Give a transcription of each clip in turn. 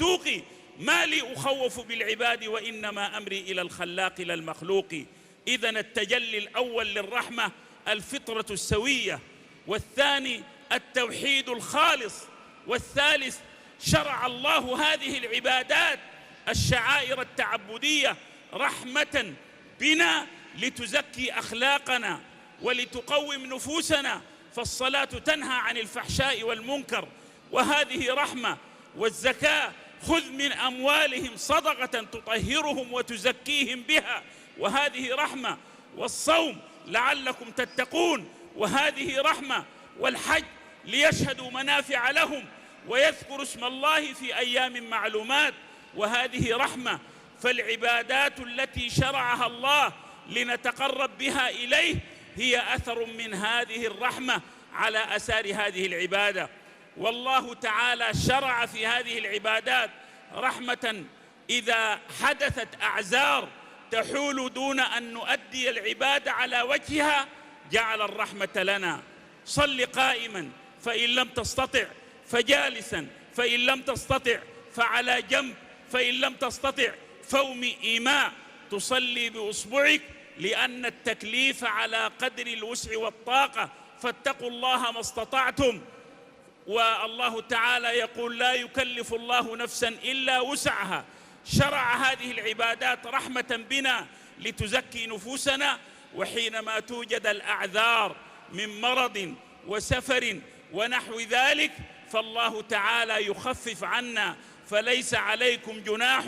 المفتوق ما لي أخوف بالعباد وإنما أمري إلى الخلاق لا المخلوق. إذن التجلي الأول للرحمة الفطرة السوية، والثاني التوحيد الخالص، والثالث شرع الله هذه العبادات الشعائر التعبدية رحمة بنا لتزكي أخلاقنا ولتقوم نفوسنا، فالصلاة تنهى عن الفحشاء والمنكر وهذه رحمة، والزكاة خذ من أموالهم صدقة تطهرهم وتزكيهم بها وهذه رحمة، والصوم لعلكم تتقون وهذه رحمة، والحج ليشهدوا منافع لهم ويذكروا اسم الله في أيام معلومات وهذه رحمة. فالعبادات التي شرعها الله لنتقرب بها إليه هي أثر من هذه الرحمة على أثار هذه العبادة. والله تعالى شرع في هذه العبادات رحمة إذا حدثت أعذار تحول دون أن نؤدي العبادة على وجهها جعل الرحمة لنا. صل قائما فإن لم تستطع فجالسا، فإن لم تستطع فعلى جنب، فإن لم تستطع فوم إيماء، تصلي بأصبعك لأن التكليف على قدر الوسع والطاقة، فاتقوا الله ما استطعتم. والله تعالى يقول لا يكلف الله نفسا إلا وسعها. شرع هذه العبادات رحمة بنا لتزكي نفوسنا، وحينما توجد الأعذار من مرض وسفر ونحو ذلك فالله تعالى يخفف عنا، فليس عليكم جناح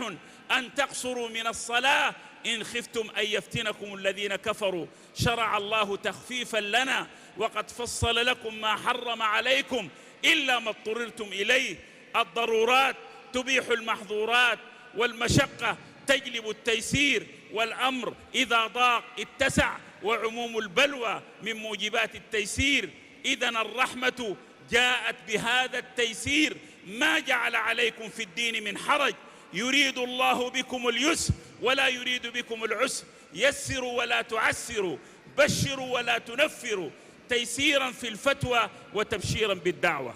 أن تقصروا من الصلاة إن خفتم أن يفتنكم الذين كفروا. شرع الله تخفيفا لنا وقد فصل لكم ما حرم عليكم إلا ما اضطررتم إليه. الضرورات تبيح المحظورات، والمشقة تجلب التيسير، والأمر إذا ضاق اتسع، وعموم البلوى من موجبات التيسير. إذن الرحمة جاءت بهذا التيسير، ما جعل عليكم في الدين من حرج، يريد الله بكم اليسر ولا يريد بكم العسر، يسروا ولا تعسروا، بشروا ولا تنفروا، تيسيرا في الفتوى وتبشيرا بالدعوة.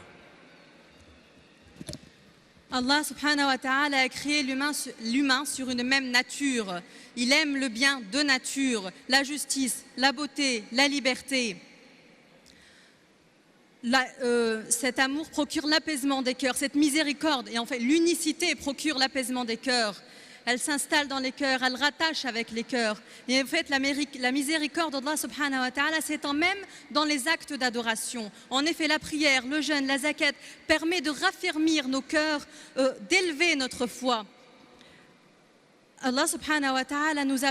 Allah subhanahu wa ta'ala a créé l'humain sur une même nature. Il aime le bien de nature, la justice, la beauté, la liberté. Cet amour procure l'apaisement des cœurs, cette miséricorde, et en fait l'unicité procure l'apaisement des cœurs. Elle s'installe dans les cœurs, elle rattache avec les cœurs. Et en fait, la miséricorde d'Allah subhanahu wa ta'ala s'étend même dans les actes d'adoration. En effet, la prière, le jeûne, la zakat permet de raffermir nos cœurs, d'élever notre foi. Allah subhanahu wa ta'ala nous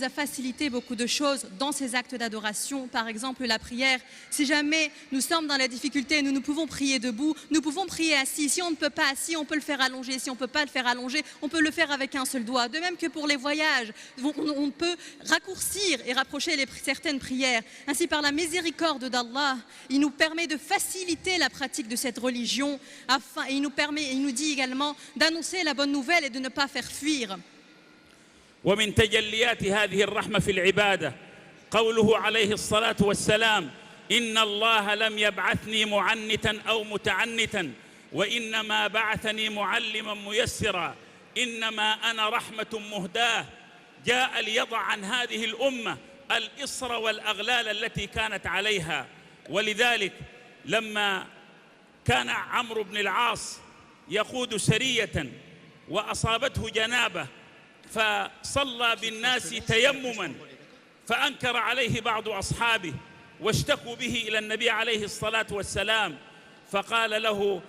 a facilité beaucoup de choses dans ces actes d'adoration. Par exemple, la prière. Si jamais nous sommes dans la difficulté, nous pouvons prier debout, nous pouvons prier assis. Si on ne peut pas assis, on peut le faire allongé. Si on ne peut pas le faire allongé, on peut le faire avec un seul doigt. De même que pour les voyages, on peut raccourcir et rapprocher certaines prières. Ainsi, par la miséricorde d'Allah, il nous permet de faciliter la pratique de cette religion. Et il nous dit également d'annoncer la bonne nouvelle et de ne pas faire fuir. ومن تجليات هذه الرحمة في العبادة قوله عليه الصلاة والسلام: إن الله لم يبعثني معنتا أو متعنتا وإنما بعثني معلما ميسرا إنما أنا رحمة مهداة جاء ليضع عن هذه الأمة الإصر والأغلال التي كانت عليها. ولذلك لما كان عمرو بن العاص يقود سرية وأصابته جنابة فصلى بالناس تيمما، فأنكر عليه بعض أصحابه واشتكوا به إلى النبي عليه الصلاة والسلام، فقال له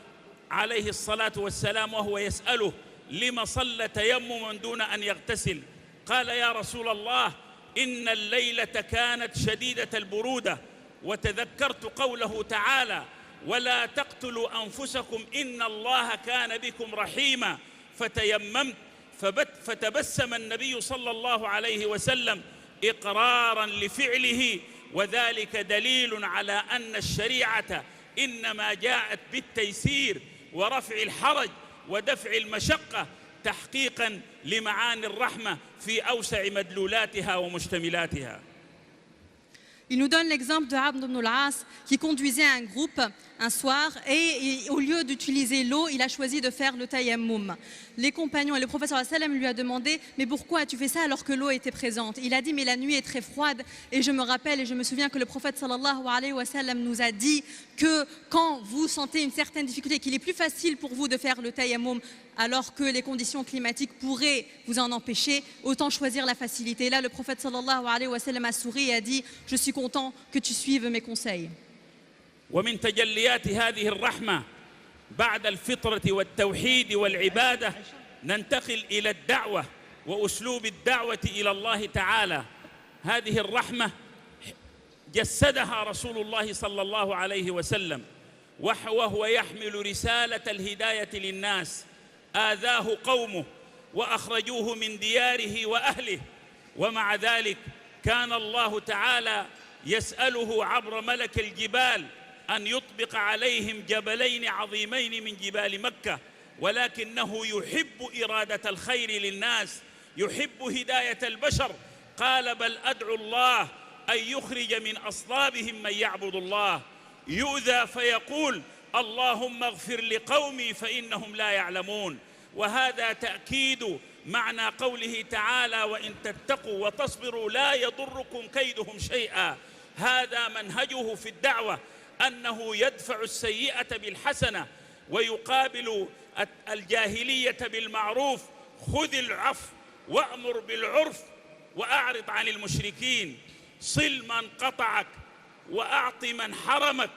عليه الصلاة والسلام وهو يسأله: لم صلى تيمما دون أن يغتسل؟ قال: يا رسول الله، إن الليلة كانت شديدة البرودة وتذكرت قوله تعالى: ولا تقتلوا أنفسكم إن الله كان بكم رحيما، فتيممت. فتبسم النبي صلى الله عليه وسلم إقرارا لفعله، وذلك دليل على أن الشريعة إنما جاءت بالتيسير ورفع الحرج ودفع المشقة تحقيقا لمعاني الرحمة في أوسع مدلولاتها ومشتملاتها. Il nous donne l'exemple de Amr ibn al-As qui conduisait un groupe un soir et au lieu d'utiliser l'eau, il a choisi de faire le tayammum. Les compagnons et le prophète sallallahu alayhi wa sallam lui a demandé « Mais pourquoi as-tu fait ça alors que l'eau était présente ?» Il a dit « Mais la nuit est très froide et je me rappelle et je me souviens que le prophète sallallahu alayhi wa sallam nous a dit que quand vous sentez une certaine difficulté, qu'il est plus facile pour vous de faire le tayammum alors que les conditions climatiques pourraient vous en empêcher, autant choisir la facilité. » Et là, le prophète sallallahu alayhi wa sallam a souri et a dit « Je suis content que tu suives mes conseils. » ومن تجليات هذه الرحمة بعد الفطرة والتوحيد والعبادة ننتقل إلى الدعوة وأسلوب الدعوة إلى الله تعالى. هذه الرحمة جسدها رسول الله صلى الله عليه وسلم وهو يحمل رسالة الهداية للناس. آذاه قومه وأخرجوه من دياره وأهله، ومع ذلك كان الله تعالى يسأله عبر ملك الجبال أن يطبق عليهم جبلين عظيمين من جبال مكة، ولكنه يحب إرادة الخير للناس، يحب هداية البشر. قال بل أدعو الله أن يخرج من أصلابهم من يعبد الله. يؤذى فيقول اللهم اغفر لقومي فإنهم لا يعلمون. وهذا تأكيد معنى قوله تعالى وإن تتقوا وتصبروا لا يضركم كيدهم شيئا. هذا منهجه في الدعوة، أنه يدفع السيئة بالحسنة ويقابل الجاهلية بالمعروف. خذ العفو وأمر بالعرف وأعرض عن المشركين. صل من قطعك وأعط من حرمك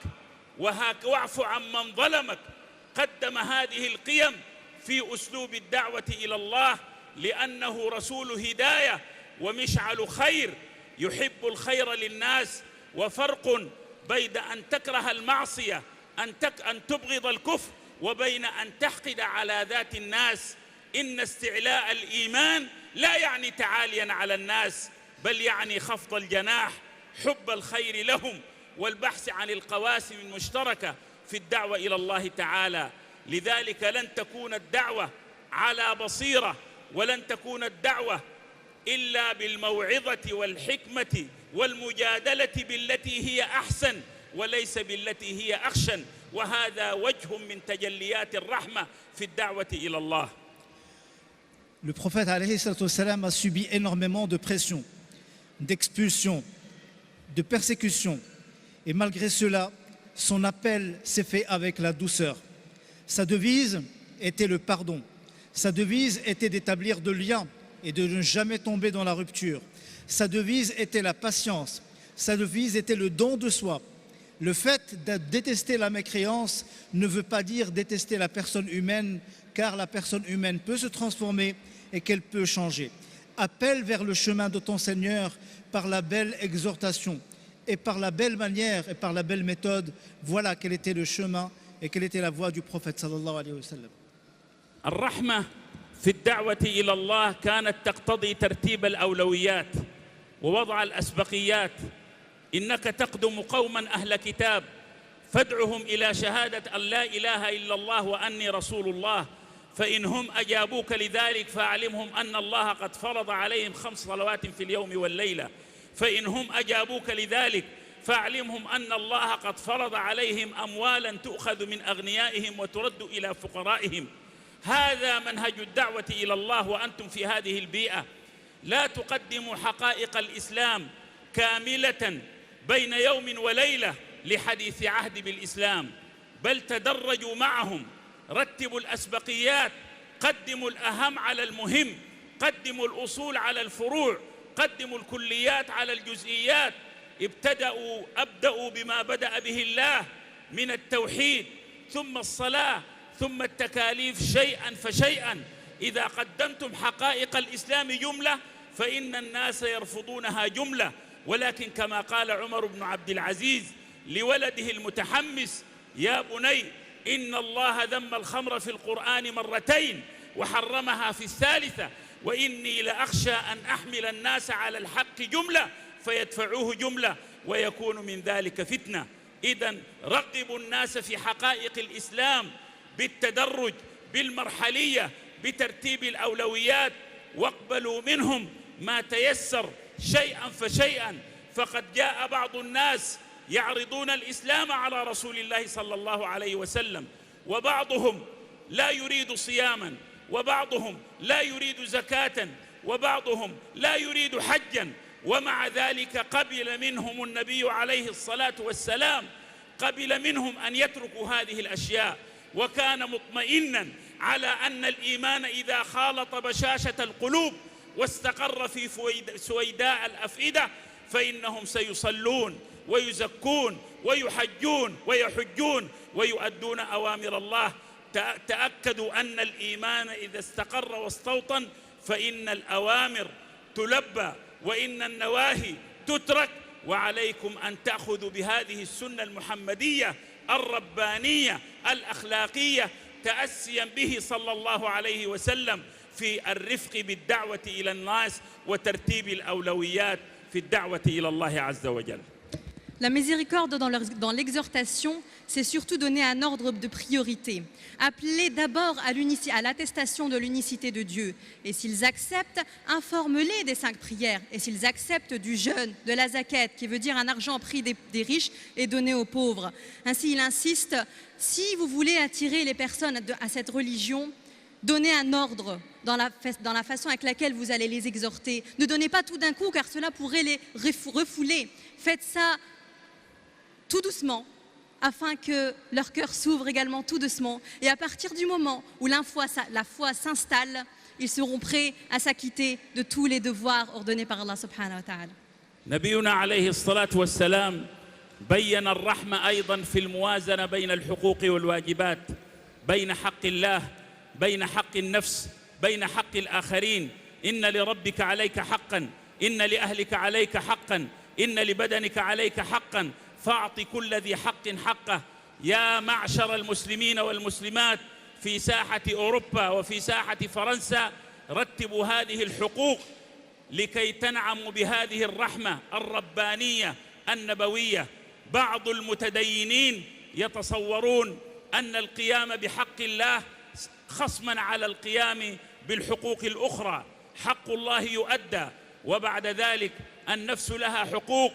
واعف عن من ظلمك. قدم هذه القيم في أسلوب الدعوة إلى الله لأنه رسول هداية ومشعل خير، يحب الخير للناس. وفرق بين أن تكره المعصية أن تبغض الكفر وبين أن تحقد على ذات الناس. إن استعلاء الإيمان لا يعني تعاليا على الناس، بل يعني خفض الجناح، حب الخير لهم والبحث عن القواسم المشتركة في الدعوة إلى الله تعالى. لذلك لن تكون الدعوة على بصيرة، ولن تكون الدعوة إلا بالموعظة والحكمة والمجادلة بالتي هي أحسن وليس بالتي هي أخشن. وهذا وجه من تجليات الرحمة في الدعوة إلى الله. Le prophète alayhi salatu wassalam a subi énormément de pression, d'expulsion, de persécution. Et malgré cela, son appel s'est fait avec la douceur. Sa devise était le pardon. Sa devise était d'établir de liens et de ne jamais tomber dans la rupture. Sa devise était la patience. Sa devise était le don de soi. Le fait de détester la mécréance ne veut pas dire détester la personne humaine, car la personne humaine peut se transformer et qu'elle peut changer. Appelle vers le chemin de ton Seigneur par la belle exhortation et par la belle manière et par la belle méthode. Voilà quel était le chemin et quelle était la voie du prophète sallallahu alayhi wa sallam. الرحمة في الدعوة إلى الله كانت تقتضي ترتيب الأولويات ووضع الأسبقيات. إنك تقدم قوما أهل كتاب فادعهم إلى شهادة أن لا إله إلا الله وأني رسول الله، فإن هم أجابوك لذلك فأعلمهم أن الله قد فرض عليهم 5 صلوات في اليوم والليلة. فإن هم أجابوك لذلك فأعلمهم أن الله قد فرض عليهم أموالا تؤخذ من أغنيائهم وترد إلى فقرائهم. هذا منهج الدعوة إلى الله. وأنتم في هذه البيئة لا تقدموا حقائق الإسلام كاملة بين يوم وليلة لحديث عهد بالإسلام، بل تدرجوا معهم، رتبوا الأسبقيات، قدموا الأهم على المهم، قدموا الأصول على الفروع، قدموا الكليات على الجزئيات. أبدأوا بما بدأ به الله من التوحيد ثم الصلاة ثم التكاليف شيئا فشيئا. إذا قدمتم حقائق الإسلام جملة فإن الناس يرفضونها جملة. ولكن كما قال عمر بن عبد العزيز لولده المتحمس يا بني إن الله ذم الخمر في القرآن مرتين وحرمها في الثالثة، وإني لأخشى أن أحمل الناس على الحق جملة فيدفعوه جملة ويكون من ذلك فتنة. إذن رغبوا الناس في حقائق الإسلام بالتدرج، بالمرحلية، بترتيب الأولويات، واقبلوا منهم ما تيسر شيئا فشيئا. فقد جاء بعض الناس يعرضون الإسلام على رسول الله صلى الله عليه وسلم، وبعضهم لا يريد صياما، وبعضهم لا يريد زكاة، وبعضهم لا يريد حجا، ومع ذلك قبل منهم النبي عليه الصلاة والسلام، قبل منهم أن يتركوا هذه الأشياء، وكان مطمئنا على أن الإيمان إذا خالط بشاشة القلوب واستقر في سويداء الأفئدة فإنهم سيصلون ويزكون ويحجون ويؤدون أوامر الله. تأكدوا أن الإيمان إذا استقر واستوطن فإن الأوامر تلبى وإن النواهي تترك، وعليكم أن تأخذوا بهذه السنة المحمدية الربانية الأخلاقية تأسيا به صلى الله عليه وسلم في الرفق بالدعوة إلى الناس وترتيب الأولويات في الدعوة إلى الله عز وجل. La miséricorde dans l'exhortation, c'est surtout donner un ordre de priorité. Appeler d'abord à l'attestation de l'unicité de Dieu. Et s'ils acceptent, informe-les des 5 prières. Et s'ils acceptent du jeûne, de la zakat, qui veut dire un argent pris des riches et donné aux pauvres. Ainsi, il insiste, si vous voulez attirer les personnes à cette religion, donnez un ordre dans la façon avec laquelle vous allez les exhorter. Ne donnez pas tout d'un coup, car cela pourrait les refouler. Faites ça tout doucement, afin que leur cœur s'ouvre également tout doucement. Et à partir du moment où la foi s'installe, ils seront prêts à s'acquitter de tous les devoirs ordonnés par Allah subhanahu wa ta'ala. نبينا عليه الصلاة والسلام بين الرحمة أيضا في الموازنة بين الحقوق والواجبات، بين حق الله، بين حق النفس، بين حق الآخرين. إن لربك عليك حقا، إن لأهلك عليك حقا، إن لبدنك عليك حقا، فاعط كل ذي حق حقه. يا معشر المسلمين والمسلمات في ساحة أوروبا وفي ساحة فرنسا، رتبوا هذه الحقوق لكي تنعموا بهذه الرحمة الربانية النبوية. بعض المتدينين يتصورون أن القيام بحق الله خصما على القيام بالحقوق الأخرى. حق الله يؤدى، وبعد ذلك النفس لها حقوق.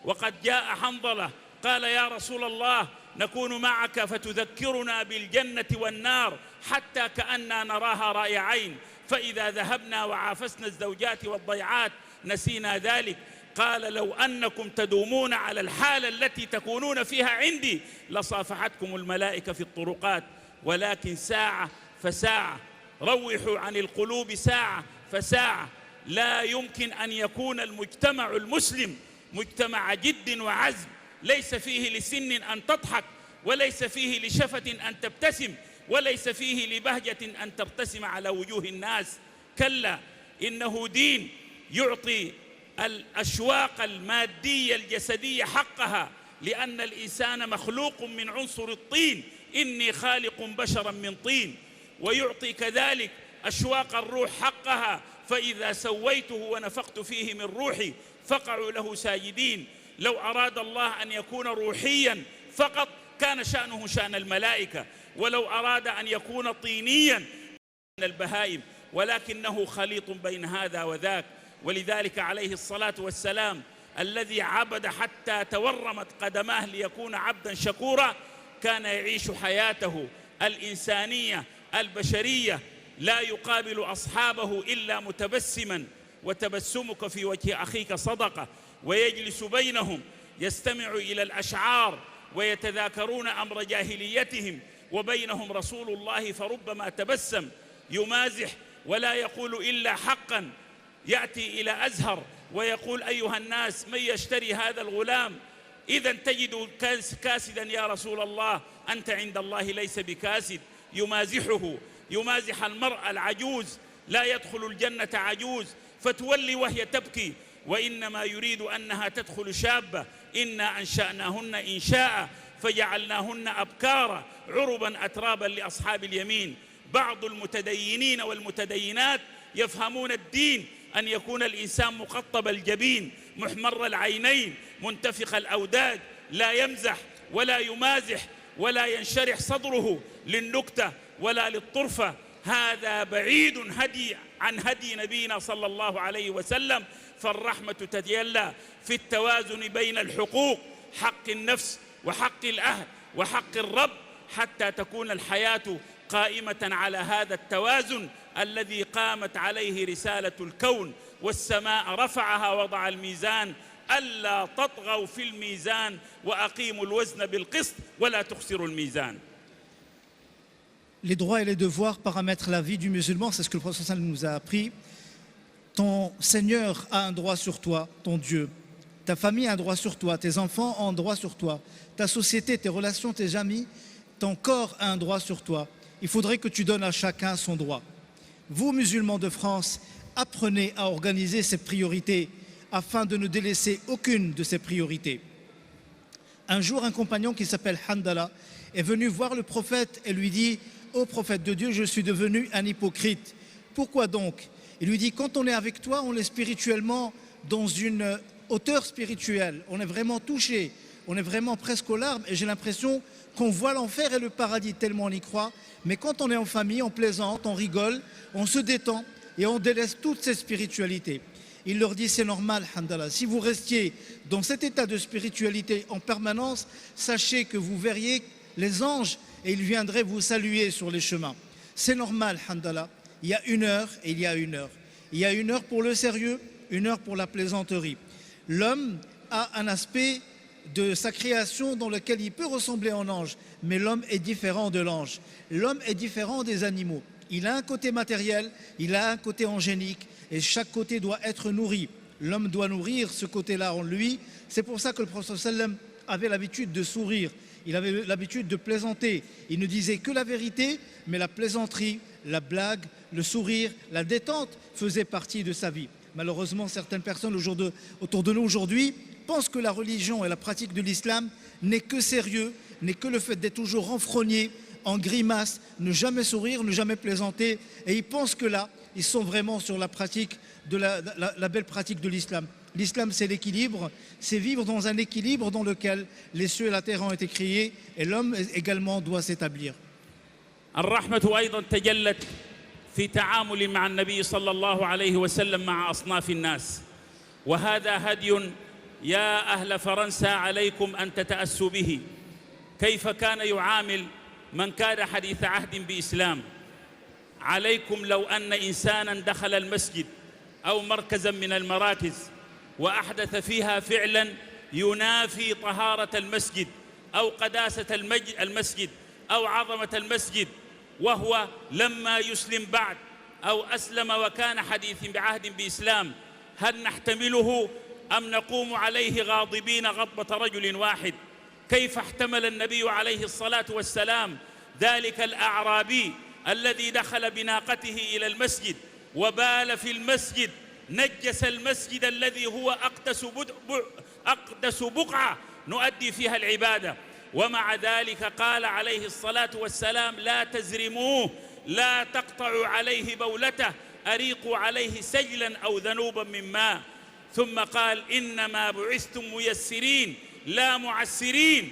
وقد جاء حنظلة قال يا رسول الله نكون معك فتذكرنا بالجنة والنار حتى كأننا نراها رأي عين، فإذا ذهبنا وعافسنا الزوجات والضيعات نسينا ذلك. قال لو أنكم تدومون على الحالة التي تكونون فيها عندي لصافحتكم الملائكة في الطرقات، ولكن ساعة فساعة، روحوا عن القلوب ساعة فساعة. لا يمكن أن يكون المجتمع المسلم مجتمع جد وعزم، ليس فيه لسن أن تضحك، وليس فيه لشفة أن تبتسم، وليس فيه لبهجة أن ترتسم على وجوه الناس. كلا، إنه دين يعطي الأشواق المادية الجسدية حقها، لأن الإنسان مخلوق من عنصر الطين، إني خالق بشرا من طين. ويعطي كذلك أشواق الروح حقها، فإذا سويته ونفخت فيه من روحي فقعوا له ساجدين. لو أراد الله أن يكون روحيا فقط كان شأنه شأن الملائكة، ولو أراد أن يكون طينيا من البهائم، ولكنه خليط بين هذا وذاك. ولذلك عليه الصلاة والسلام الذي عبد حتى تورمت قدماه ليكون عبدا شكورا، كان يعيش حياته الإنسانية البشرية لا يقابل أصحابه إلا متبسما، وتبسمك في وجه أخيك صدقة. ويجلس بينهم يستمع إلى الأشعار ويتذاكرون أمر جاهليتهم، وبينهم رسول الله فربما تبسم يمازح ولا يقول إلا حقا. يأتي إلى أزهر ويقول أيها الناس من يشتري هذا الغلام؟ إذا تجد كاسدا يا رسول الله، أنت عند الله ليس بكاسد. يمازحه، يمازح المرأة العجوز، لا يدخل الجنة عجوز فتولي وهي تبكي، وإنما يريد أنها تدخل شابة. إنا أنشأناهن إنشاء فجعلناهن أبكارا عربا أترابا لأصحاب اليمين. بعض المتدينين والمتدينات يفهمون الدين أن يكون الإنسان مقطب الجبين، محمر العينين، منتفخ الأوداج، لا يمزح ولا يمازح ولا ينشرح صدره للنكتة ولا للطرفة. هذا بعيد عن هدي نبينا صلى الله عليه وسلم. فالرحمة تتجلى في التوازن بين الحقوق، حق النفس وحق الأهل وحق الرب، حتى تكون الحياة قائمة على هذا التوازن الذي قامت عليه رسالة الكون. والسماء رفعها وضع الميزان ألا تطغوا في الميزان وأقيموا الوزن بالقسط ولا تخسروا الميزان. Les droits et les devoirs paramètrent la vie du musulman, c'est ce que le prophète sallallahu alayhi wa sallam nous a appris. Ton Seigneur a un droit sur toi, ton Dieu. Ta famille a un droit sur toi, tes enfants ont un droit sur toi. Ta société, tes relations, tes amis, ton corps a un droit sur toi. Il faudrait que tu donnes à chacun son droit. Vous, musulmans de France, apprenez à organiser ces priorités afin de ne délaisser aucune de ces priorités. Un jour, un compagnon qui s'appelle Handala est venu voir le prophète et lui dit « Ô prophète de Dieu, je suis devenu un hypocrite. Pourquoi donc ?» Il lui dit « Quand on est avec toi, on est spirituellement dans une hauteur spirituelle. On est vraiment touché, on est vraiment presque aux larmes et j'ai l'impression qu'on voit l'enfer et le paradis tellement on y croit. Mais quand on est en famille, on plaisante, on rigole, on se détend et on délaisse toute cette spiritualité. » Il leur dit, c'est normal, Handala, si vous restiez dans cet état de spiritualité en permanence, sachez que vous verriez les anges et ils viendraient vous saluer sur les chemins. C'est normal, Handala, il y a une heure et il y a une heure. Il y a une heure pour le sérieux, une heure pour la plaisanterie. L'homme a un aspect de sa création dans lequel il peut ressembler à un ange, mais l'homme est différent de l'ange. L'homme est différent des animaux. Il a un côté matériel, il a un côté angélique, et chaque côté doit être nourri. L'homme doit nourrir ce côté-là en lui. C'est pour ça que le prophète sallam avait l'habitude de sourire, il avait l'habitude de plaisanter. Il ne disait que la vérité, mais la plaisanterie, la blague, le sourire, la détente faisaient partie de sa vie. Malheureusement, certaines personnes autour de nous aujourd'hui pensent que la religion et la pratique de l'islam n'est que sérieux, n'est que le fait d'être toujours renfrogné, en grimace, ne jamais sourire, ne jamais plaisanter. Et ils pensent que là, ils sont vraiment sur la pratique de la belle pratique de l'islam. L'islam, c'est l'équilibre, c'est vivre dans un équilibre dans lequel les cieux et la terre ont été créés et l'homme également doit s'établir. الرحمة أيضا تجلت في تعامل مع النبي صلى الله عليه وسلم مع أصناف الناس، وهذا هدي يا أهل فرنسا عليكم أن تتأسوا به. كيف كان يعامل من كان حديث عهد بإسلام؟ عليكم لو أن إنسانا دخل المسجد أو مركزا من المراكز وأحدث فيها فعلا ينافي طهارة المسجد أو قداسة المسجد أو عظمة المسجد، وهو لما يسلم بعد أو أسلم وكان حديث بعهد بإسلام، هل نحتمله أم نقوم عليه غاضبين غضبة رجل واحد؟ كيف احتمل النبي عليه الصلاة والسلام ذلك الأعرابي الذي دخل بناقته إلى المسجد وبال في المسجد، نجس المسجد الذي هو أقدس بقعة نؤدي فيها العبادة، ومع ذلك قال عليه الصلاة والسلام لا تزرموه، لا تقطعوا عليه بولته، أريقوا عليه سجلا أو ذنوبا من ماء. ثم قال إنما بعثتم ميسرين لا معسرين.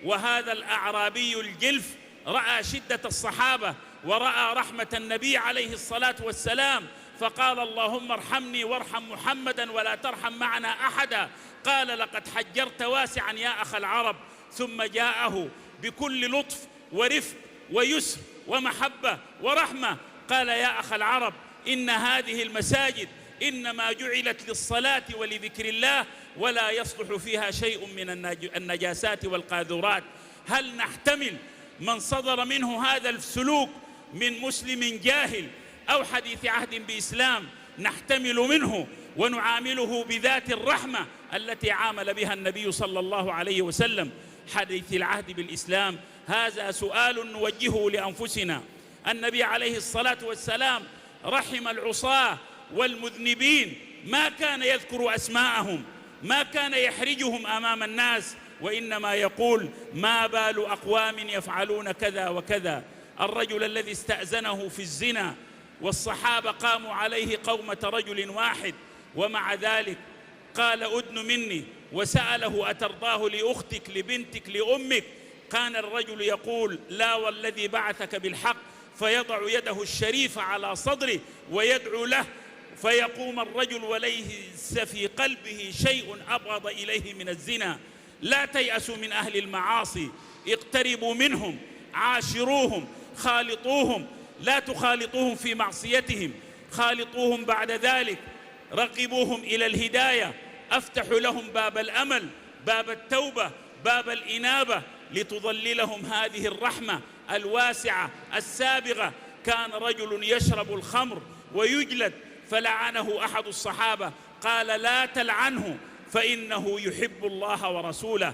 وهذا الأعرابي الجلف رأى شدة الصحابة ورأى رحمة النبي عليه الصلاة والسلام، فقال اللهم ارحمني وارحم محمدا ولا ترحم معنا أحدا. قال لقد حجرت واسعا يا أخ العرب. ثم جاءه بكل لطف ورفق ويسر ومحبة ورحمة قال يا أخ العرب إن هذه المساجد إنما جعلت للصلاة ولذكر الله ولا يصلح فيها شيء من النجاسات والقاذورات. هل نحتمل من صدر منه هذا السلوك من مسلم جاهل أو حديث عهد بإسلام؟ نحتمل منه ونعامله بذات الرحمة التي عامل بها النبي صلى الله عليه وسلم حديث العهد بالإسلام؟ هذا سؤال نوجهه لأنفسنا. النبي عليه الصلاة والسلام رحم العصاة والمذنبين، ما كان يذكر أسماءهم، ما كان يحرجهم أمام الناس، وإنما يقول ما بال أقوام يفعلون كذا وكذا. الرجل الذي استأذنه في الزنا والصحابة قاموا عليه قومة رجل واحد، ومع ذلك قال أدن مني، وسأله أترضاه لأختك لبنتك لأمك؟ كان الرجل يقول لا والذي بعثك بالحق فيضع يده الشريفة على صدره ويدعو له، فيقوم الرجل وليس في قلبه شيء أبغض إليه من الزنا. لا تيأسوا من أهل المعاصي، اقتربوا منهم، عاشروهم، خالطوهم، لا تخالطوهم في معصيتهم، خالطوهم بعد ذلك، رغبوهم إلى الهداية، افتحوا لهم باب الأمل، باب التوبة، باب الإنابة، لتظللهم هذه الرحمة الواسعة السابغة. كان رجل يشرب الخمر ويجلد، فلعنه أحد الصحابة، قال لا تلعنه فإنه يحب الله ورسوله.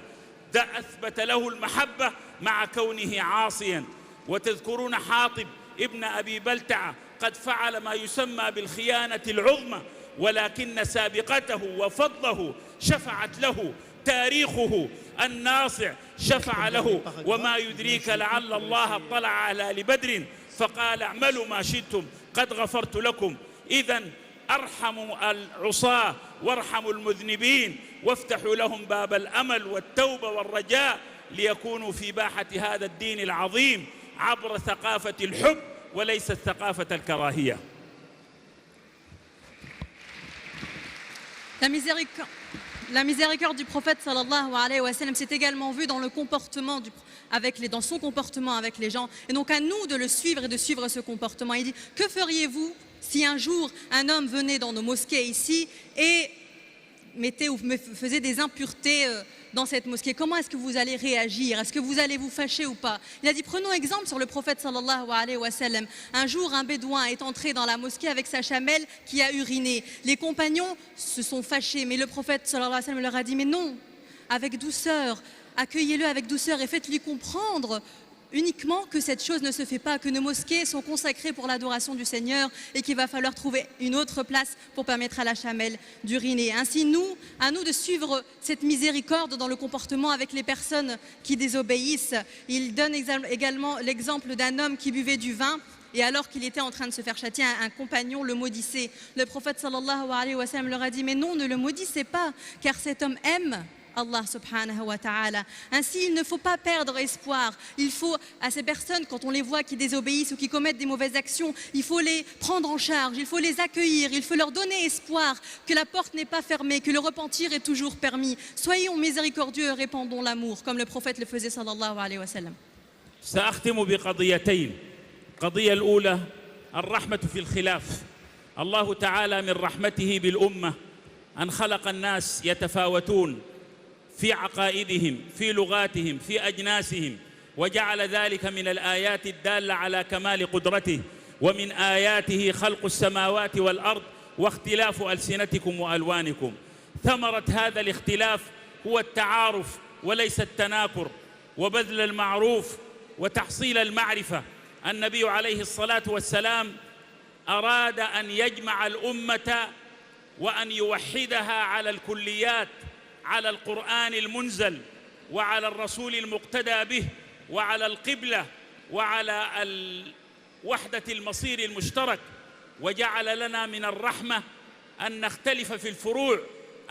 ده أثبت له المحبة مع كونه عاصيا. وتذكرون حاطب ابن أبي بلتعة قد فعل ما يسمى بالخيانة العظمى، ولكن سابقته وفضله شفعت له، تاريخه الناصع شفع له. وما يدريك لعل الله اطلع على لبدر فقال اعملوا ما شئتم قد غفرت لكم. إذن أرحموا العصاة وارحموا المذنبين، وافتحوا لهم باب الأمل والتوبة والرجاء، ليكونوا في باحة هذا الدين العظيم عبر ثقافة الحب وليست ثقافة الكراهية. La miséricorde du prophète sallallahu alayhi wa sallam s'est également vue dans le comportement dans son comportement avec les gens. Et donc à nous de le suivre et de suivre ce comportement. Il dit, que feriez-vous si un jour un homme venait dans nos mosquées ici et faisait des impuretés dans cette mosquée? Comment est-ce que vous allez réagir? Est-ce que vous allez vous fâcher ou pas? Il a dit, prenons exemple sur le prophète sallallahu alayhi wa sallam. Un jour, un bédouin est entré dans la mosquée avec sa chamelle qui a uriné. Les compagnons se sont fâchés, mais le prophète sallallahu alayhi wa sallam leur a dit, mais non, avec douceur, accueillez-le avec douceur et faites-lui comprendre uniquement que cette chose ne se fait pas, que nos mosquées sont consacrées pour l'adoration du Seigneur et qu'il va falloir trouver une autre place pour permettre à la chamelle d'uriner. Ainsi, à nous de suivre cette miséricorde dans le comportement avec les personnes qui désobéissent. Il donne également l'exemple d'un homme qui buvait du vin et alors qu'il était en train de se faire châtier, un compagnon le maudissait. Le prophète sallallahu alayhi wa sallam leur a dit, mais non, ne le maudissez pas, car cet homme aime Allah subhanahu wa ta'ala. Ainsi, il ne faut pas perdre espoir. Il faut, à ces personnes, quand on les voit qui désobéissent ou qui commettent des mauvaises actions, il faut les prendre en charge, il faut les accueillir, il faut leur donner espoir que la porte n'est pas fermée, que le repentir est toujours permis. Soyons miséricordieux et répandons l'amour, comme le prophète le faisait sallallahu alayhi wa sallam. سأختم بقضيتين. القضية الأولى الرحمة في الخلاف. الله تعالى من رحمته بالأمة أن خلق الناس يتفاوتون في عقائدهم، في لغاتهم، في أجناسهم، وجعل ذلك من الآيات الدالة على كمال قدرته. ومن آياته خلق السماوات والأرض واختلاف ألسنتكم وألوانكم. ثمرة هذا الاختلاف هو التعارف وليس التناكر، وبذل المعروف وتحصيل المعرفة. النبي عليه الصلاة والسلام أراد أن يجمع الأمة وأن يوحدها على الكليات، على القرآن المنزل وعلى الرسول المقتدى به وعلى القبلة وعلى وحدة المصير المشترك. وجعل لنا من الرحمة أن نختلف في الفروع،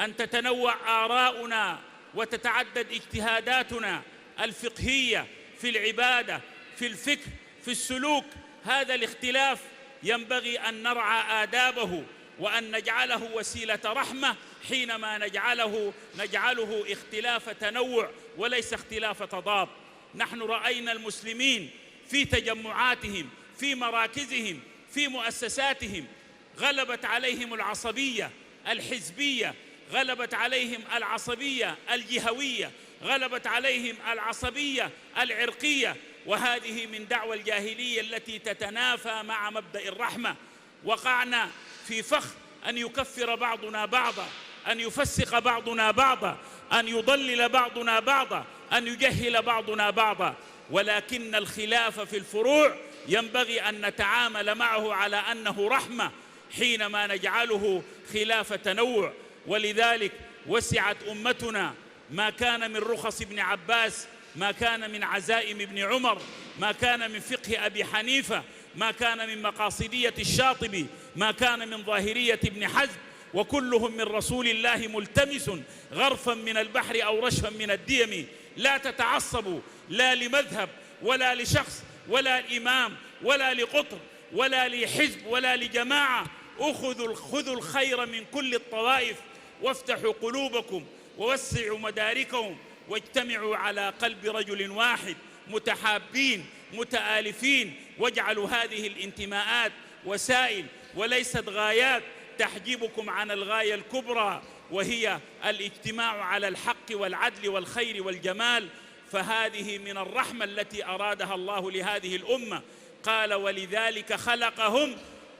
أن تتنوع آراؤنا وتتعدد اجتهاداتنا الفقهية في العبادة، في الفكر، في السلوك. هذا الاختلاف ينبغي أن نرعى آدابه وأن نجعله وسيلة رحمة حينما نجعله اختلاف تنوع وليس اختلاف تضاد. نحن رأينا المسلمين في تجمعاتهم، في مراكزهم، في مؤسساتهم، غلبت عليهم العصبية الحزبية، غلبت عليهم العصبية الجهوية، غلبت عليهم العصبية العرقية، وهذه من دعوى الجاهلية التي تتنافى مع مبدأ الرحمة. وقعنا في فخ أن يكفر بعضنا بعضا، أن يفسق بعضنا بعضا، أن يضلل بعضنا بعضا، أن يجهل بعضنا بعضا. ولكن الخلاف في الفروع ينبغي أن نتعامل معه على أنه رحمة حينما نجعله خلاف تنوع. ولذلك وسعت أمتنا ما كان من رخص ابن عباس، ما كان من عزائم ابن عمر، ما كان من فقه أبي حنيفة، ما كان من مقاصدية الشاطبي، ما كان من ظاهرية ابن حزم، وكلهم من رسول الله ملتمس غرفا من البحر أو رشفا من الديم. لا تتعصبوا لا لمذهب ولا لشخص ولا الإمام ولا لقطر ولا لحزب ولا لجماعة. خذوا الخير من كل الطوائف، وافتحوا قلوبكم ووسعوا مداركهم، واجتمعوا على قلب رجل واحد، متحابين متآلفين، واجعلوا هذه الانتماءات وسائل وليست غايات تحجبكم عن الغاية الكبرى، وهي الاجتماع على الحق والعدل والخير والجمال. فهذه من الرحمة التي أرادها الله لهذه الأمة. قال: ولذلك خلقهم،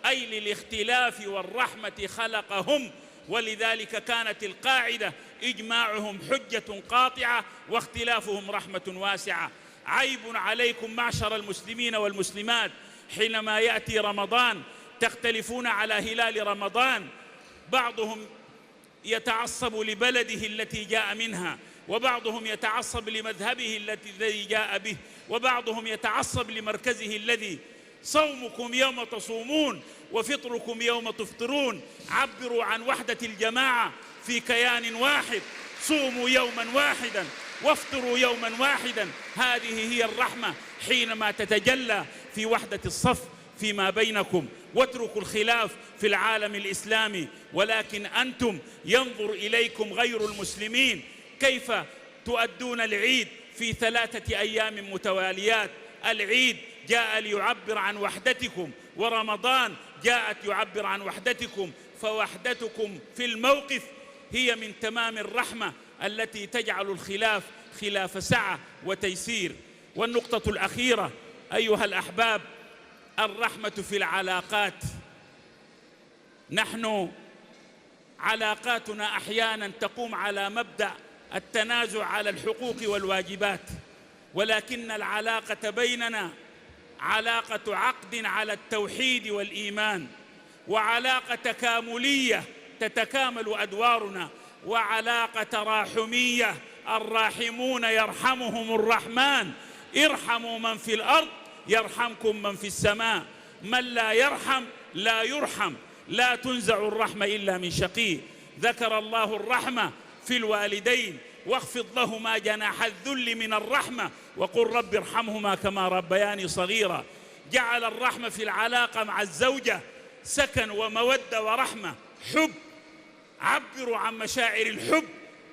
أي للاختلاف والرحمة خلقهم. ولذلك كانت القاعدة: إجماعهم حجة قاطعة واختلافهم رحمة واسعة. عيب عليكم معشر المسلمين والمسلمات حينما يأتي رمضان تختلفون على هلال رمضان. بعضهم يتعصب لبلده التي جاء منها، وبعضهم يتعصب لمذهبه الذي جاء به، وبعضهم يتعصب لمركزه الذي. صومكم يوم تصومون وفطركم يوم تفطرون. عبروا عن وحدة الجماعة في كيان واحد. صوموا يوما واحدا وافطروا يوما واحدا. هذه هي الرحمة حينما تتجلى في وحدة الصف فيما بينكم. واتركوا الخلاف في العالم الإسلامي، ولكن أنتم ينظر إليكم غير المسلمين كيف تؤدون العيد في 3 أيام متواليات. العيد جاء ليعبر عن وحدتكم، ورمضان جاءت يعبر عن وحدتكم. فوحدتكم في الموقف هي من تمام الرحمة التي تجعل الخلاف خلاف سعة وتيسير. والنقطة الأخيرة أيها الأحباب، الرحمة في العلاقات. نحن علاقاتنا أحيانا تقوم على مبدأ التنازع على الحقوق والواجبات، ولكن العلاقة بيننا علاقة عقد على التوحيد والإيمان، وعلاقة تكاملية تتكامل أدوارنا، وعلاقة تراحمية. الراحمون يرحمهم الرحمن. ارحموا من في الأرض يرحمكم من في السماء. من لا يرحم لا يرحم. لا تنزع الرحمة إلا من شقي. ذكر الله الرحمة في الوالدين: واخفض لهما جناح الذل من الرحمة وقل رب ارحمهما كما ربياني صغيرا. جعل الرحمة في العلاقة مع الزوجة سكن ومودة ورحمة، حب. عبروا عن مشاعر الحب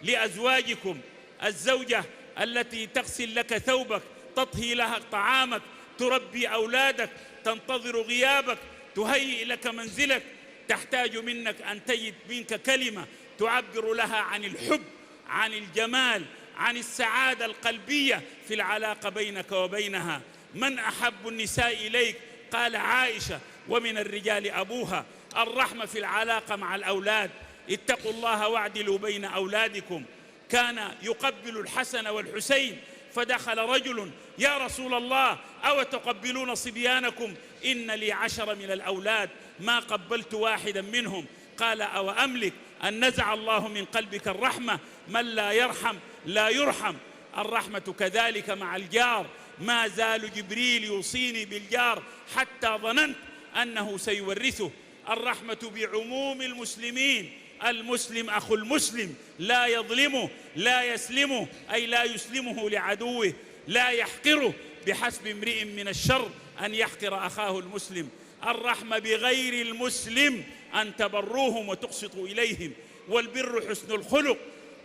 لأزواجكم. الزوجة التي تغسل لك ثوبك، تطهي لها طعامك، تربي أولادك، تنتظر غيابك، تهيئ لك منزلك، تحتاج منك أن تجد منك كلمة تعبر لها عن الحب، عن الجمال، عن السعادة القلبية في العلاقة بينك وبينها. من أحب النساء إليك؟ قال عائشة: ومن الرجال أبوها. الرحمة في العلاقة مع الأولاد. اتقوا الله واعدلوا بين أولادكم. كان يقبل الحسن والحسين، فدخل رجل: يا رسول الله، أو تقبلون صبيانكم؟ إن لي 10 من الأولاد ما قبلت واحدا منهم. قال: أو أملك أن نزع الله من قلبك الرحمة؟ من لا يرحم لا يرحم. الرحمة كذلك مع الجار. ما زال جبريل يوصيني بالجار حتى ظننت أنه سيورثه. الرحمة بعموم المسلمين. المسلم أخو المسلم، لا يظلمه لا يسلمه، أي لا يسلمه لعدوه، لا يحقره. بحسب امرئ من الشر أن يحقر أخاه المسلم. الرحمة بغير المسلم أن تبروهم وتقسطوا إليهم. والبر حسن الخلق.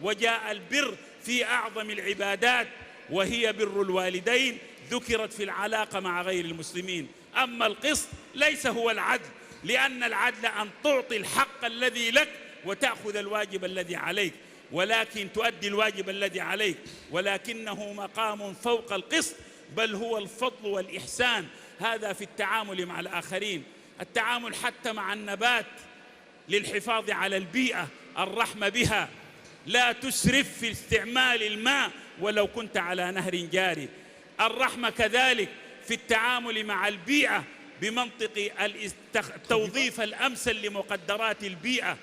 وجاء البر في أعظم العبادات، وهي بر الوالدين، ذكرت في العلاقة مع غير المسلمين. أما القسط ليس هو العدل، لأن العدل أن تعطي الحق الذي لك وتأخذ الواجب الذي عليك، ولكن تؤدي الواجب الذي عليك، ولكنه مقام فوق القسط، بل هو الفضل والإحسان. هذا في التعامل مع الآخرين. التعامل حتى مع النبات للحفاظ على البيئة، الرحمة بها. لا تسرف في استعمال الماء ولو كنت على نهر جاري. الرحمة كذلك في التعامل مع البيئة بمنطق التوظيف الأمثل لمقدرات البيئة.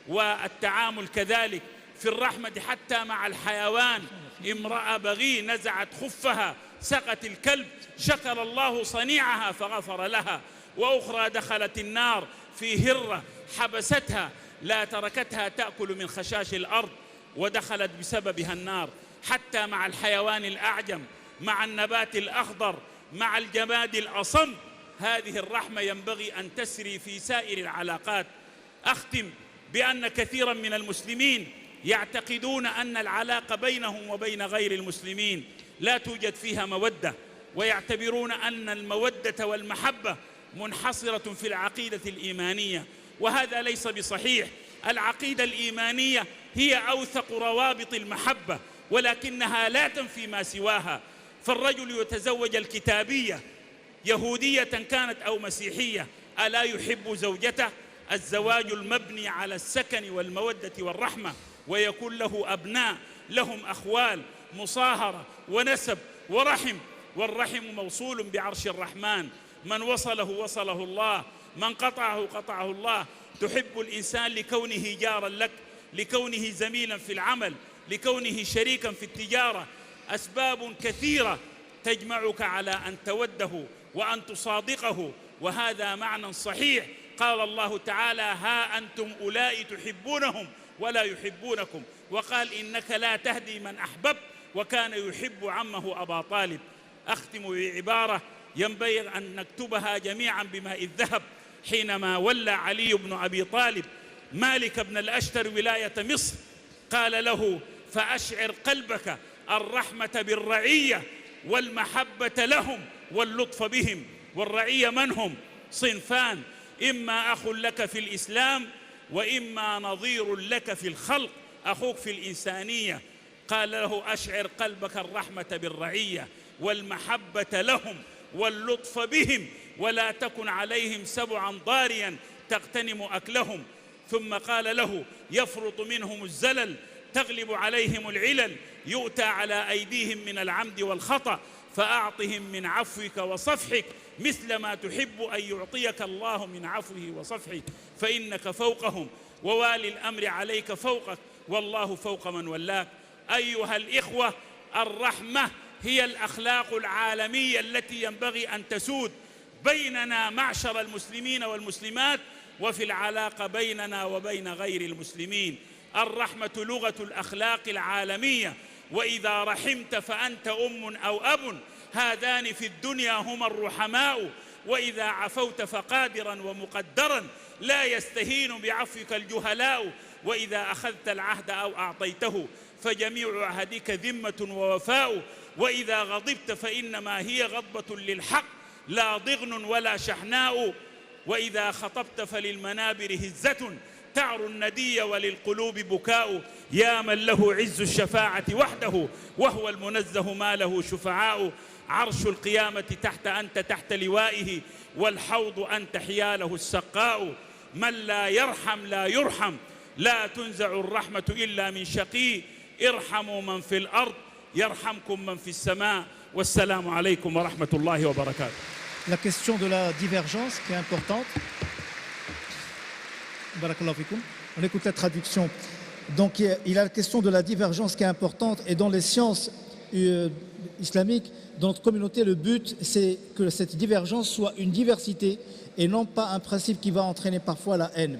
والتعامل كذلك في الرحمة حتى مع الحيوان. امرأة بغي نزعت خفها، سقت الكلب، شكر الله صنيعها فغفر لها. وأخرى دخلت النار في هرة حبستها، لا تركتها تأكل من خشاش الأرض ودخلت بسببها النار. حتى مع الحيوان الأعجم، مع النبات الأخضر، مع الجماد الأصم، هذه الرحمة ينبغي أن تسري في سائر العلاقات. أختم بأن كثيرا من المسلمين يعتقدون أن العلاقة بينهم وبين غير المسلمين لا توجد فيها مودة، ويعتبرون أن المودة والمحبة منحصرة في العقيدة الإيمانية، وهذا ليس بصحيح. العقيدة الإيمانية هي أوثق روابط المحبة، ولكنها لا تنفي ما سواها. فالرجل يتزوج الكتابية يهودية كانت أو مسيحية، ألا يحب زوجته؟ الزواج المبني على السكن والمودة والرحمة، ويكون له أبناء لهم أخوال، مصاهرة ونسب ورحم، والرحم موصول بعرش الرحمن، من وصله وصله الله، من قطعه قطعه الله. تحب الإنسان لكونه جارا لك، لكونه زميلا في العمل، لكونه شريكا في التجارة. أسباب كثيرة تجمعك على أن توده وأن تصادقه، وهذا معنى صحيح. قال الله تعالى: ها أنتم أولئك تحبونهم ولا يحبونكم، وقال: إنك لا تهدي من أحببت، وكان يحب عمه أبا طالب. أختم بعبارة ينبغي أن نكتبها جميعا بماء الذهب. حينما ولى علي بن أبي طالب مالك بن الأشتر ولاية مصر، قال له: فأشعر قلبك الرحمة بالرعية والمحبة لهم واللطف بهم. والرعية من هم؟ صنفان: إما أخ لك في الإسلام، وإما نظير لك في الخلق، أخوك في الإنسانية. قال له: أشعر قلبك الرحمة بالرعية والمحبة لهم واللطف بهم، ولا تكن عليهم سبعا ضاريا تغتنم أكلهم. ثم قال له: يفرط منهم الزلل، تغلب عليهم العلل، يؤتى على أيديهم من العمد والخطأ، فأعطهم من عفوك وصفحك مثل ما تحب أن يعطيك الله من عفوه وصفحه، فإنك فوقهم، ووالي الأمر عليك فوقك، والله فوق من ولاك. أيها الإخوة، الرحمة هي الأخلاق العالمية التي ينبغي أن تسود بيننا معشر المسلمين والمسلمات، وفي العلاقة بيننا وبين غير المسلمين. الرحمة لغة الأخلاق العالمية، وإذا رحمت فأنت أم أو أب، هذان في الدنيا هما الرحماء، وإذا عفوت فقادرا ومقدرا، لا يستهين بعفوك الجهلاء، وإذا أخذت العهد أو أعطيته فجميع عهدك ذمة ووفاء، وإذا غضبت فإنما هي غضبة للحق لا ضغن ولا شحناء، وإذا خطبت فللمنابر هزة تعر الندي وللقلوب بكاء. يا من له عز الشفاعة وحده، وهو المنزه ما له شفعاء. عرش القيامة أنت تحت لوائه، والحوض أنت حياله السقاء. من لا يرحم لا يرحم، لا تنزع الرحمة إلا من شقي. ارحموا من في الأرض يرحمكم من في السماء. والسلام عليكم ورحمة الله وبركاته. La question de la divergence qui est importante. Barakallahu fikoum. On écoute la traduction. Donc il a la question de la divergence qui est importante, et dans les sciences islamiques, dans notre communauté, le but c'est que cette divergence soit une diversité et non pas un principe qui va entraîner parfois la haine.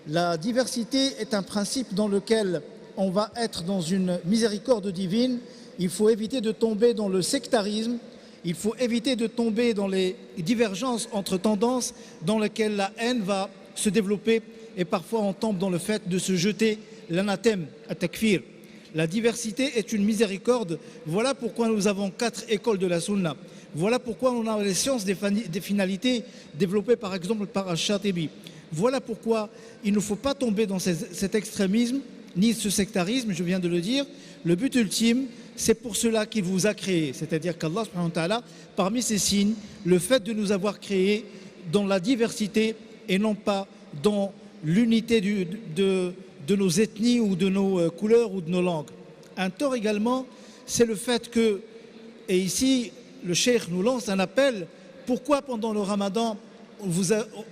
La diversité est un principe dans lequel on va être dans une miséricorde divine. Il faut éviter de tomber dans le sectarisme, il faut éviter de tomber dans les divergences entre tendances dans lesquelles la haine va se développer, et parfois on tombe dans le fait de se jeter l'anathème, at-takfir. La diversité est une miséricorde. Voilà pourquoi nous avons 4 écoles de la Sunna. Voilà pourquoi on a les sciences des finalités développées par exemple par Al-Shatibi. Voilà pourquoi il ne faut pas tomber dans cet extrémisme ni ce sectarisme, je viens de le dire. Le but ultime, c'est pour cela qu'il vous a créé, c'est-à-dire qu'Allah subhanahu wa ta'ala, parmi ses signes, le fait de nous avoir créés dans la diversité et non pas dans l'unité de nos ethnies ou de nos couleurs ou de nos langues. Un tort également, c'est le fait que, et ici le cheikh nous lance un appel, pourquoi pendant le ramadan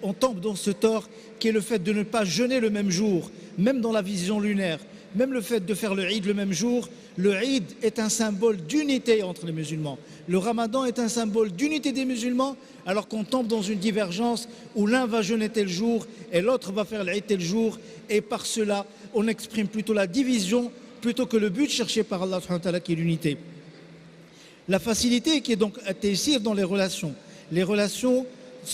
on tombe dans ce tort qui est le fait de ne pas jeûner le même jour, même dans la vision lunaire, même le fait de faire le Eid le même jour. Le Eid est un symbole d'unité entre les musulmans. Le ramadan est un symbole d'unité des musulmans, alors qu'on tombe dans une divergence où l'un va jeûner tel jour et l'autre va faire l'Eid tel jour, et par cela on exprime plutôt la division plutôt que le but cherché par Allah subhanahu wa ta'ala qui est l'unité. La facilité qui est donc à Taysir dans les relations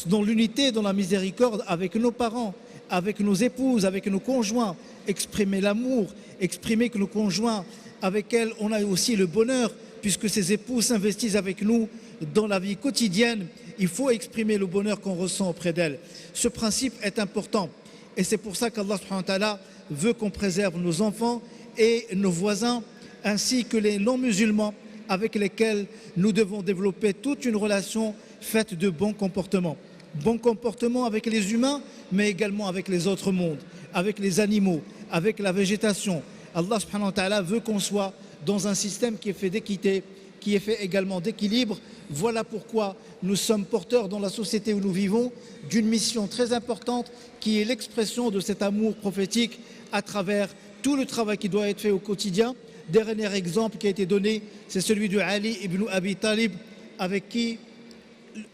dans l'unité, dans la miséricorde avec nos parents, avec nos épouses, avec nos conjoints, exprimer l'amour, exprimer que nos conjoints, avec elles, on a aussi le bonheur, puisque ces épouses s'investissent avec nous dans la vie quotidienne. Il faut exprimer le bonheur qu'on ressent auprès d'elles. Ce principe est important et c'est pour ça qu'Allah subhanahu wa ta'ala veut qu'on préserve nos enfants et nos voisins, ainsi que les non-musulmans avec lesquels nous devons développer toute une relation faite de bons comportements. Bons comportements avec les humains, mais également avec les autres mondes, avec les animaux, avec la végétation. Allah subhanahu wa ta'ala veut qu'on soit dans un système qui est fait d'équité, qui est fait également d'équilibre. Voilà pourquoi nous sommes porteurs dans la société où nous vivons d'une mission très importante qui est l'expression de cet amour prophétique à travers tout le travail qui doit être fait au quotidien. Dernier exemple qui a été donné, c'est celui de Ali ibn Abi Talib, avec qui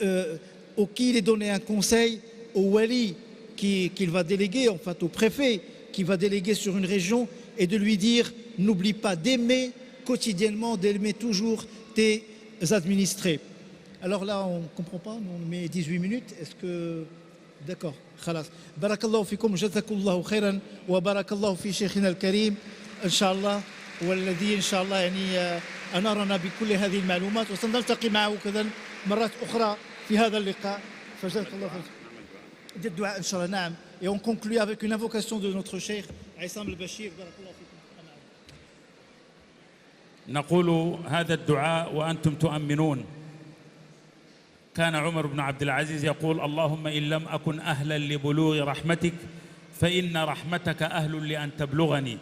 il est donné un conseil au wali qu'il va déléguer, en fait au préfet, qui va déléguer sur une région, et de lui dire « N'oublie pas d'aimer quotidiennement, d'aimer toujours tes administrés ». Alors là, on ne comprend pas, on met 18 minutes, est-ce que... D'accord, khalas. Barakallahu fikum, jazakallahu khairan, wa barakallahu fi shaykhina al-karim, inshallah, والذي إن شاء الله يعني أنارنا بكل هذه المعلومات وسنلتقي معه كذا مرات أخرى في هذا اللقاء فجزاك الله خير. الدعاء إن شاء الله نعم. Et on conclut avec une invocation de notre cheikh Aïssam al-Bashir. Barakallahu fikum. نقول هذا الدعاء وأنتم تؤمنون. كان عمر بن عبد العزيز يقول اللهم إن لم أكن أهلا لبلوغ رحمتك فإن رحمتك أهل لأن تبلغني.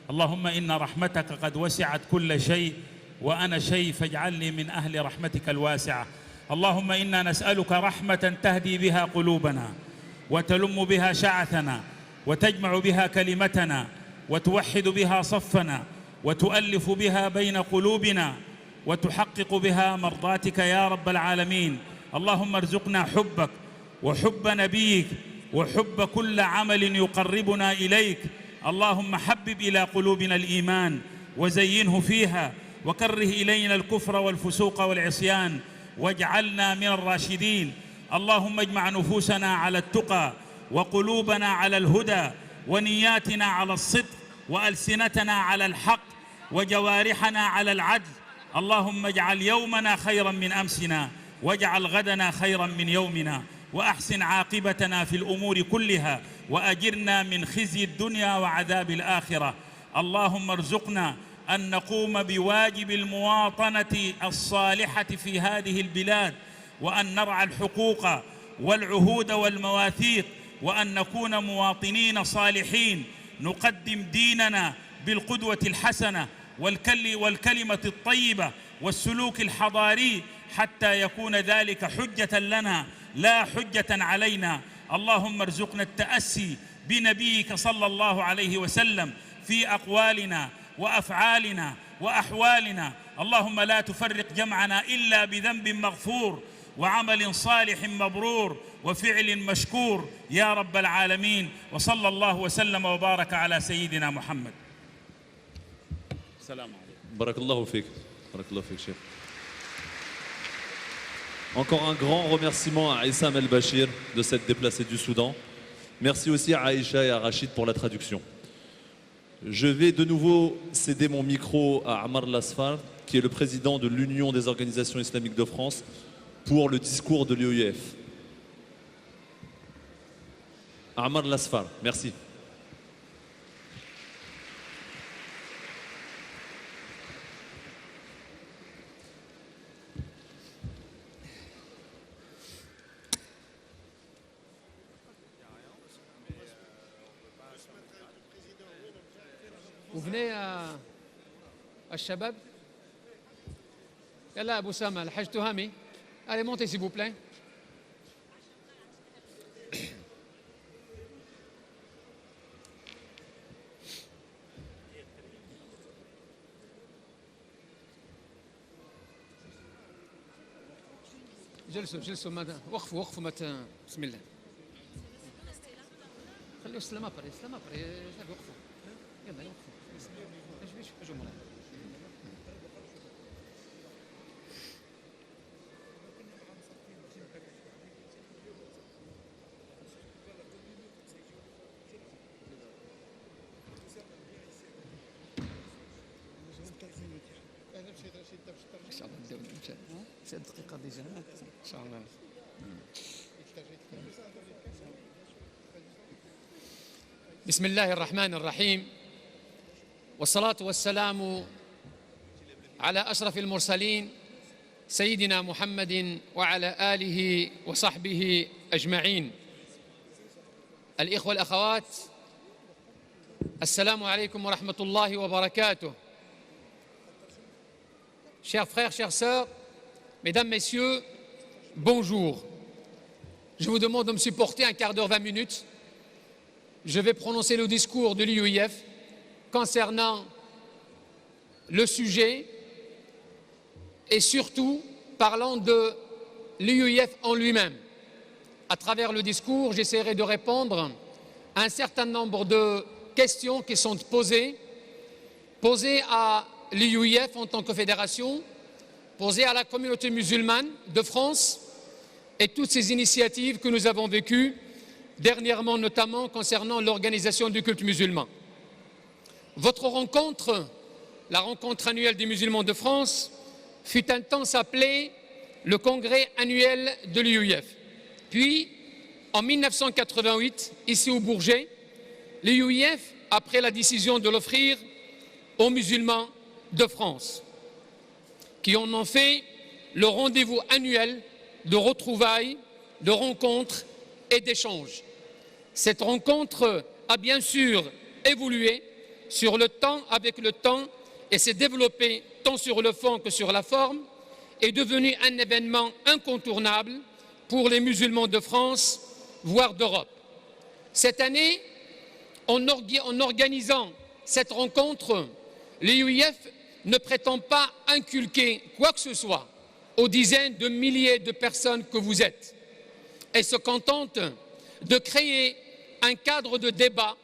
اللهم إن رحمتك قد وسعت كل شيء وأنا شيء فاجعلني من أهل رحمتك الواسعة. اللهم إنا نسألك رحمة تهدي بها قلوبنا وتلم بها شعثنا وتجمع بها كلمتنا وتوحد بها صفنا وتؤلف بها بين قلوبنا وتحقق بها مرضاتك يا رب العالمين. اللهم ارزقنا حبك وحب نبيك وحب كل عمل يقربنا إليك. اللهم حبب إلى قلوبنا الإيمان وزينه فيها وكره إلينا الكفر والفسوق والعصيان واجعلنا من الراشدين. اللهم اجمع نفوسنا على التقى وقلوبنا على الهدى ونياتنا على الصدق وألسنتنا على الحق وجوارحنا على العدل. اللهم اجعل يومنا خيرا من أمسنا واجعل غدنا خيرا من يومنا وأحسن عاقبتنا في الأمور كلها وأجرنا من خزي الدنيا وعذاب الآخرة. اللهم ارزقنا أن نقوم بواجب المواطنة الصالحة في هذه البلاد وأن نرعى الحقوق والعهود والمواثيق وأن نكون مواطنين صالحين نقدم ديننا بالقدوة الحسنة والكلمة الطيبة والسلوك الحضاري حتى يكون ذلك حجة لنا لا حجة علينا. اللهم ارزقنا التأسي بنبيك صلى الله عليه وسلم في أقوالنا وأفعالنا وأحوالنا. اللهم لا تفرق جمعنا إلا بذنب مغفور وعمل صالح مبرور وفعل مشكور يا رب العالمين. وصلى الله وسلم وبارك على سيدنا محمد. السلام عليكم. بارك الله فيك. بارك الله فيك شيخ. Encore un grand remerciement à Aïssam El-Bashir de s'être déplacé du Soudan. Merci aussi à Aïcha et à Rachid pour la traduction. Je vais de nouveau céder mon micro à Ammar Lasfar, qui est le président de l'Union des organisations islamiques de France, pour le discours de l'UEF. Ammar Lasfar, merci. Vous venez à Shabab. Yallah Abou Sama, Al-Hajj Touhami. Allez, montez s'il vous plaît. جلسوا وقفوا متى بسم الله. خلوا السلام ابري وقفوا. يلا وقفوا. اجوا مولاي. ان شاء الله نبداو 6 دقائق ديجا ان شاء الله. بسم الله الرحمن الرحيم والصلاة والسلام على أشرف المرسلين سيدنا محمد وعلى آله وصحبه أجمعين. الإخوة الأخوات، السلام عليكم ورحمة الله وبركاته. Chers frères, chères sœurs, mesdames, messieurs, bonjour. Je vous demande de me supporter un quart d'heure, 20 minutes. Je vais prononcer le discours de l'UIF concernant le sujet et surtout parlant de l'UIF en lui-même. À travers le discours, j'essaierai de répondre à un certain nombre de questions qui sont posées à l'UIF en tant que fédération, posées à la communauté musulmane de France et toutes ces initiatives que nous avons vécues dernièrement, notamment concernant l'organisation du culte musulman. Votre rencontre, la rencontre annuelle des musulmans de France, fut un temps appelé le congrès annuel de l'UIF. Puis, en 1988, ici au Bourget, l'UIF, après la décision de l'offrir aux musulmans de France, qui en ont fait le rendez-vous annuel de retrouvailles, de rencontres et d'échanges. Cette rencontre a bien sûr évolué sur le temps, avec le temps, et s'est développée tant sur le fond que sur la forme, est devenue un événement incontournable pour les musulmans de France, voire d'Europe. Cette année, en organisant cette rencontre, l'UIF ne prétend pas inculquer quoi que ce soit aux dizaines de milliers de personnes que vous êtes. Elle se contente de créer un cadre de débat,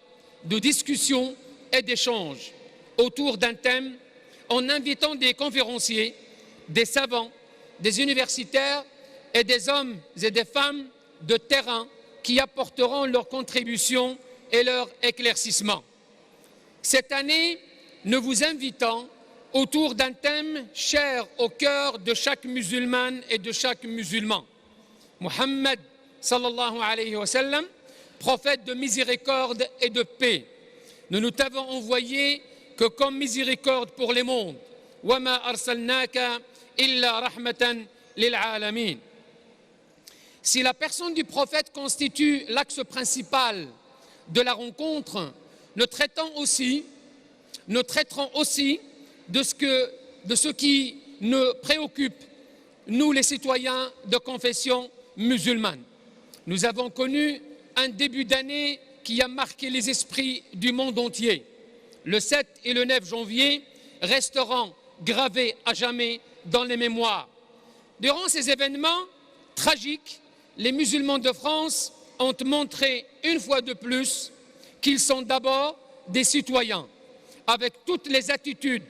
de discussion et d'échange autour d'un thème en invitant des conférenciers, des savants, des universitaires et des hommes et des femmes de terrain qui apporteront leur contribution et leur éclaircissement. Cette année, nous vous invitons autour d'un thème cher au cœur de chaque musulmane et de chaque musulman. Muhammad sallallahu alayhi wa sallam, prophète de miséricorde et de paix. Nous nous t'avons envoyé que comme miséricorde pour les mondes. Wa ma arsalnaka illa rahmatan lil alamin. Si la personne du prophète constitue l'axe principal de la rencontre, nous traiterons aussi de ce qui nous préoccupe, nous les citoyens de confession musulmane. Nous avons connu un début d'année qui a marqué les esprits du monde entier. Le 7 et le 9 janvier resteront gravés à jamais dans les mémoires. Durant ces événements tragiques, les musulmans de France ont montré une fois de plus qu'ils sont d'abord des citoyens, avec toutes les attitudes